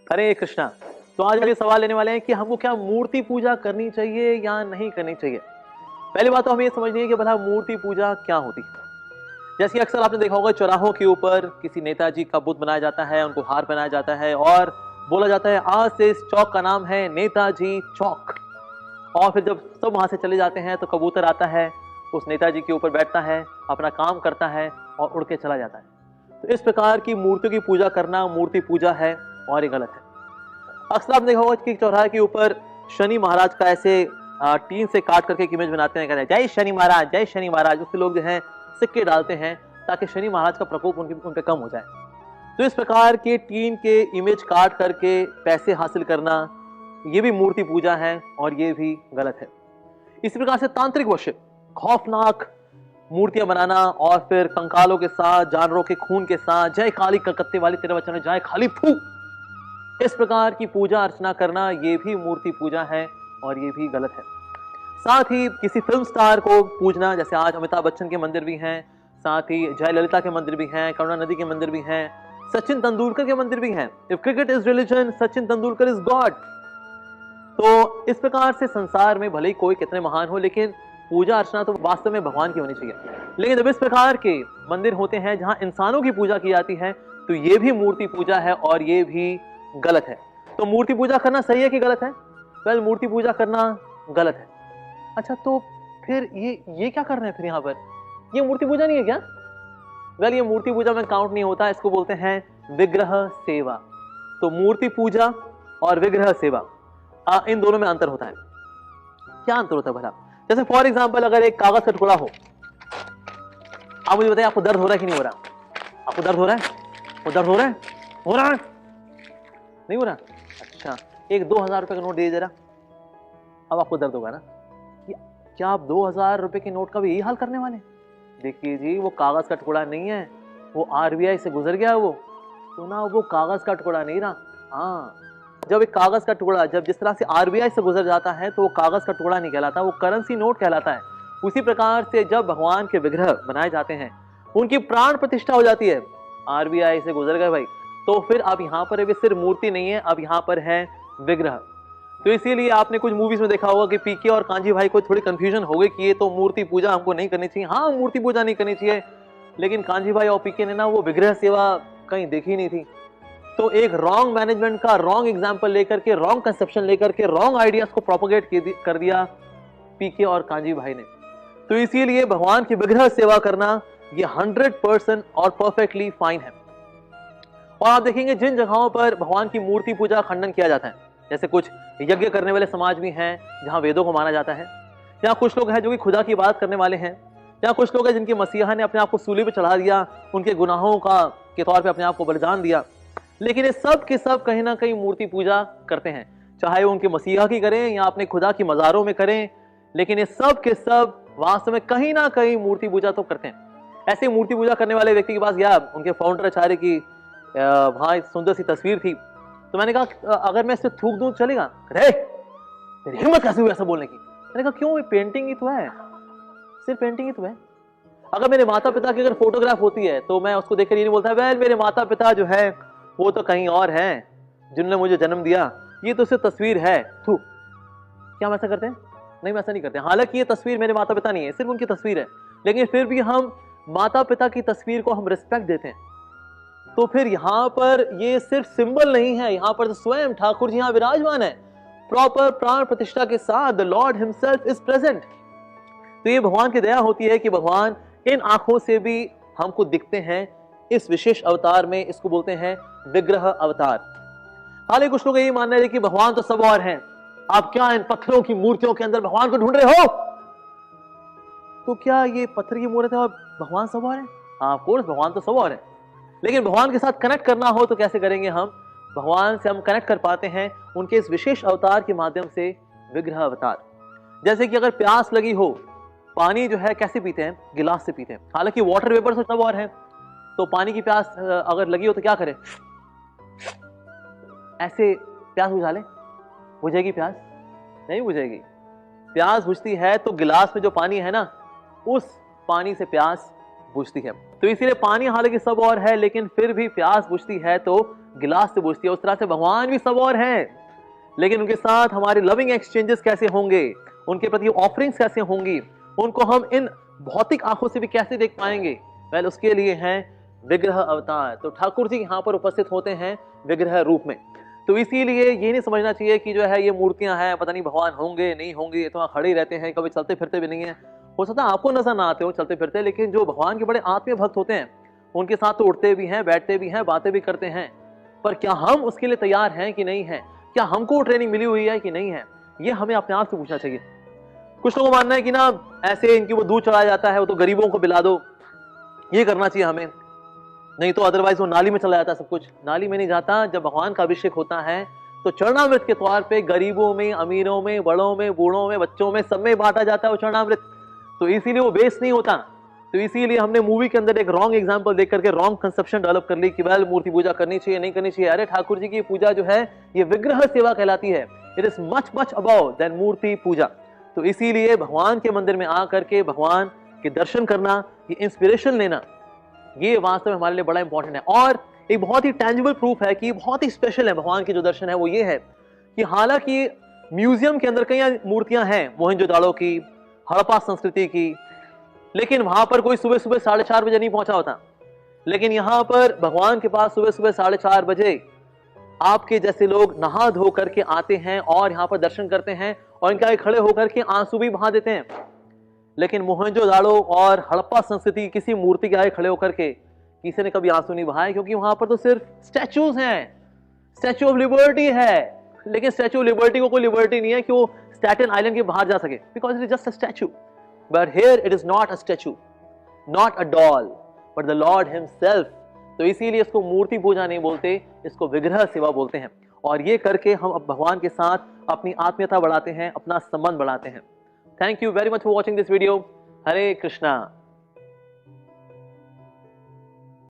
हरे कृष्णा। तो आज हम ये सवाल लेने वाले हैं कि हमको क्या मूर्ति पूजा करनी चाहिए या नहीं करनी चाहिए। पहली बात तो हमें ये समझनी है कि भला मूर्ति पूजा क्या होती है। जैसे अक्सर आपने देखा होगा चौराहों के ऊपर किसी नेताजी का बुत बनाया जाता है, उनको हार पहनाया जाता है और बोला जाता है आज से इस चौक का नाम है नेताजी चौक। और फिर जब सब वहां से चले जाते हैं तो कबूतर आता है, उस नेताजी के ऊपर बैठता है, अपना काम करता है और उड़ के चला जाता है। तो इस प्रकार की मूर्तियों की पूजा करना मूर्ति पूजा है और ये गलत है। अक्सर आपने देखा होगा कि चौराहे के ऊपर शनि महाराज का ऐसे टीन से काट करके एक इमेज बनाते हैं, कहते हैं जय शनि महाराज, जय शनि महाराज। उससे लोग जो है सिक्के डालते हैं ताकि शनि महाराज का प्रकोप उन पे कम हो जाए। तो इस प्रकार के टीन के इमेज काट करके पैसे हासिल करना ये भी मूर्ति पूजा है और ये भी गलत है। इसी प्रकार से तांत्रिक वर्शिप, खौफनाक मूर्तियां बनाना और फिर कंकालों के साथ, जानवरों के खून के साथ, जय काली कलकत्ते वाली तेरे वचन में जय खाली फू, इस प्रकार की पूजा अर्चना करना ये भी मूर्ति पूजा है और ये भी गलत है। साथ ही किसी फिल्म स्टार को पूजना, जैसे आज अमिताभ बच्चन के मंदिर भी हैं, साथ ही जयललिता के मंदिर भी हैं, करुणा नदी के मंदिर भी हैं, सचिन तेंदुलकर के मंदिर भी हैं। If cricket is religion, Sachin Tendulkar is God. तो इस प्रकार से संसार में भले ही कोई कितने महान हो, लेकिन पूजा अर्चना तो वास्तव में भगवान की होनी चाहिए। लेकिन जब इस प्रकार के मंदिर होते हैं जहां इंसानों की पूजा की जाती है तो ये भी मूर्ति पूजा है और ये भी गलत है। तो मूर्ति पूजा करना सही है कि गलत है? वेल, मूर्ति पूजा करना गलत है। अच्छा, तो फिर ये क्या कर रहे हैं फिर यहाँ पर? ये मूर्ति पूजा नहीं है क्या? वेल, ये मूर्ति पूजा में काउंट नहीं होता, इसको बोलते हैं विग्रह सेवा। तो मूर्ति पूजा और विग्रह सेवा इन दोनों में अंतर होता है। क्या अंतर होता है भला? जैसे फॉर एग्जाम्पल अगर एक कागज का टुकड़ा हो, आप मुझे बताइए आपको दर्द हो रहा है कि नहीं हो रहा? आपको दर्द हो रहा है? वो दर्द हो रहा है? हो रहा है? नहीं हो रहा? अच्छा, एक 2000 रुपए का नोट दे जरा, अब आपको दर्द होगा ना? क्या आप 2000 रुपए के नोट का भी यही हाल करने वाले? देखिए जी, वो कागज का टुकड़ा नहीं है, वो आरबीआई से गुजर गया वो तो ना, वो कागज का टुकड़ा नहीं रहा। हाँ, जब एक कागज का टुकड़ा जब जिस तरह से आरबीआई से गुजर जाता है तो वो कागज का टुकड़ा नहीं कहलाता, वो करेंसी नोट कहलाता है। उसी प्रकार से जब भगवान के विग्रह बनाए जाते हैं, उनकी प्राण प्रतिष्ठा हो जाती है, आरबीआई से गुजर गए भाई, तो फिर अब यहाँ पर भी सिर्फ मूर्ति नहीं है, अब यहाँ पर है विग्रह। तो इसीलिए आपने कुछ मूवीज में देखा होगा कि पीके और कांजी भाई को थोड़ी कंफ्यूजन हो गई कि ये तो मूर्ति पूजा हमको नहीं करनी चाहिए। हाँ, मूर्ति पूजा नहीं करनी चाहिए, लेकिन कांजी भाई और पीके ने ना वो विग्रह सेवा कहीं देखी नहीं थी। तो एक रॉन्ग मैनेजमेंट का रॉन्ग एग्जाम्पल लेकर के, रॉन्ग कंसेप्शन लेकर के, रॉन्ग आइडियाज को प्रोपोगेट कर दिया पीके और कांजी भाई ने। तो इसीलिए भगवान की विग्रह सेवा करना ये 100% और परफेक्टली फाइन है। और आप देखेंगे जिन जगहों पर भगवान की मूर्ति पूजा खंडन किया जाता है, जैसे कुछ यज्ञ करने वाले समाज भी हैं जहां वेदों को माना जाता है, या कुछ लोग हैं जो कि खुदा की बात करने वाले हैं, या कुछ लोग हैं जिनके मसीहा ने अपने आप को सूली पर चढ़ा दिया, उनके गुनाहों का के तौर पे अपने आप को बलिदान दिया। लेकिन ये सब के सब कहीं ना कहीं मूर्ति पूजा करते हैं, चाहे वो उनके मसीहा की करें या अपने खुदा की मज़ारों में करें, लेकिन ये सब के सब वास्तव में कहीं ना कहीं मूर्ति पूजा तो करते हैं। ऐसे मूर्ति पूजा करने वाले व्यक्ति के पास गया, उनके फाउंडर आचार्य की वहां सुंदर सी तस्वीर थी, तो मैंने कहा अगर मैं इसे थूक दूं चलेगा? तेरी हिम्मत कैसे हुई ऐसा बोलने की? मैंने कहा क्यों, ये पेंटिंग ही तो है, सिर्फ पेंटिंग ही तो है। अगर मेरे माता पिता की अगर फोटोग्राफ होती है तो मैं उसको देखकर ये नहीं बोलता वेल मेरे माता पिता जो है वो तो कहीं और हैं जिन्होंने मुझे जन्म दिया, ये तो सिर्फ तस्वीर है, थू। क्या हम ऐसा करते हैं? नहीं, मैं ऐसा नहीं करते। हालांकि ये तस्वीर मेरे माता पिता नहीं है, सिर्फ उनकी तस्वीर है, लेकिन फिर भी हम माता पिता की तस्वीर को हम रिस्पेक्ट देते हैं। तो फिर यहाँ पर ये सिर्फ सिंबल नहीं है, यहाँ पर तो स्वयं ठाकुर जी यहाँ विराजमान है, प्रॉपर प्राण प्रतिष्ठा के साथ the Lord himself is present. तो ये भगवान की दया होती है कि भगवान इन आंखों से भी हमको दिखते हैं इस विशेष अवतार में, इसको बोलते हैं विग्रह अवतार। हालांकि कुछ लोग यही मान रहे हैं कि भगवान तो सब और हैं, आप क्या इन पत्थरों की मूर्तियों के अंदर भगवान को ढूंढ रहे हो? तो क्या ये पत्थर की मूर्त है और भगवान सब और है? हाँ, ऑफ कोर्स भगवान तो सब और है, लेकिन भगवान के साथ कनेक्ट करना हो तो कैसे करेंगे? हम भगवान से हम कनेक्ट कर पाते हैं उनके इस विशेष अवतार के माध्यम से, विग्रह अवतार। जैसे कि अगर प्यास लगी हो, पानी जो है कैसे पीते हैं? गिलास से पीते हैं। हालांकि वाटर वेपर से सब और है, तो पानी की प्यास अगर लगी हो तो क्या करें? ऐसे प्यास बुझा ले, बुझेगी प्यास? नहीं बुझेगी। प्यास बुझती है तो गिलास में जो पानी है ना, उस पानी से प्यास बुझती है। तो इसीलिए पानी हालांकि सब और है, लेकिन फिर भी प्यास बुझती है तो गिलास से पूछती है, उस तरह से भगवान भी सब और हैं, लेकिन उनके साथ हमारे लविंग एक्सचेंजेस कैसे होंगे, उनके प्रति ऑफरिंग्स कैसे होंगी, उनको हम इन भौतिक आंखों से भी कैसे देख पाएंगे? वेल, उसके लिए हैं विग्रह अवतार। तो ठाकुर जी यहाँ पर उपस्थित होते हैं विग्रह रूप में। तो इसीलिए ये नहीं समझना चाहिए कि जो है ये मूर्तियां हैं, पता नहीं भगवान होंगे नहीं होंगे, ये तो वहाँ खड़े ही रहते हैं, कभी चलते फिरते भी नहीं है। हो सकता है आपको नजर ना आते हो चलते फिरते, लेकिन जो भगवान के बड़े आत्मीय भक्त होते हैं उनके साथ तो उठते भी हैं, बैठते भी हैं, बातें भी करते हैं। पर क्या हम उसके लिए तैयार हैं कि नहीं है? क्या हमको ट्रेनिंग मिली हुई है कि नहीं है? ये हमें अपने आप से पूछना चाहिए। कुछ लोगों को मानना है कि ना ऐसे इनकी वो दूध चढ़ाया जाता है, वो तो गरीबों को पिला दो, ये करना चाहिए हमें, नहीं तो अदरवाइज वो नाली में चला जाता है सब कुछ। नाली में नहीं जाता। जब भगवान का अभिषेक होता है तो चरणामृत के तौर पे गरीबों में, अमीरों में, बड़ों में, बूढ़ों में, बच्चों में, सब में बांटा जाता है वो चरणामृत। तो इसीलिए वो वेस्ट नहीं होता। तो इसीलिए हमने मूवी के अंदर एक रॉन्ग एग्जांपल देख करके रॉन्ग कंसेप्शन डेवलप कर ली कि वेल मूर्ति पूजा करनी चाहिए नहीं करनी चाहिए। अरे ठाकुर जी की पूजा जो है ये विग्रह सेवा कहलाती है। It is much much above than मूर्ति पूजा। तो इसीलिए भगवान के मंदिर में आकर के भगवान के दर्शन करना, ये इंस्पिरेशन लेना, ये वास्तव में हमारे लिए बड़ा इंपॉर्टेंट है। और एक बहुत ही टेंजिबल प्रूफ है कि बहुत ही स्पेशल है भगवान के जो दर्शन है वो ये है कि हालांकि म्यूजियम के अंदर कई मूर्तियां हैं मोहनजोदाड़ो की, हड़प्पा संस्कृति की, लेकिन वहां पर कोई सुबह सुबह 4:30 बजे नहीं पहुंचा होता। लेकिन यहां पर भगवान के पास सुबह सुबह 4:30 बजे आपके जैसे लोग नहा धो करके आते हैं और यहाँ पर दर्शन करते हैं और इनके आगे खड़े होकर के आंसू भी बहा देते हैं। लेकिन मोहनजोदाड़ो और हड़प्पा संस्कृति किसी मूर्ति के आगे खड़े होकर के किसी ने कभी आंसू नहीं बहाए, क्योंकि वहां पर तो सिर्फ स्टैचूज हैं। स्टैचू ऑफ लिबर्टी है, लेकिन स्टैचू ऑफ लिबर्टी को कोई लिबर्टी नहीं है कि वो स्टैटन आइलैंड के बाहर जा सके, because it is just a statue. But here it is not a statue, not a doll, but the Lord himself. तो इसीलिए इसको मूर्ति पूजा नहीं बोलते, इसको विग्रह सेवा बोलते हैं। और ये करके हम अब भगवान के साथ अपनी आत्मीयता बढ़ाते हैं, अपना संबंध बढ़ाते हैं। Thank you very much for watching this video. Hare Krishna.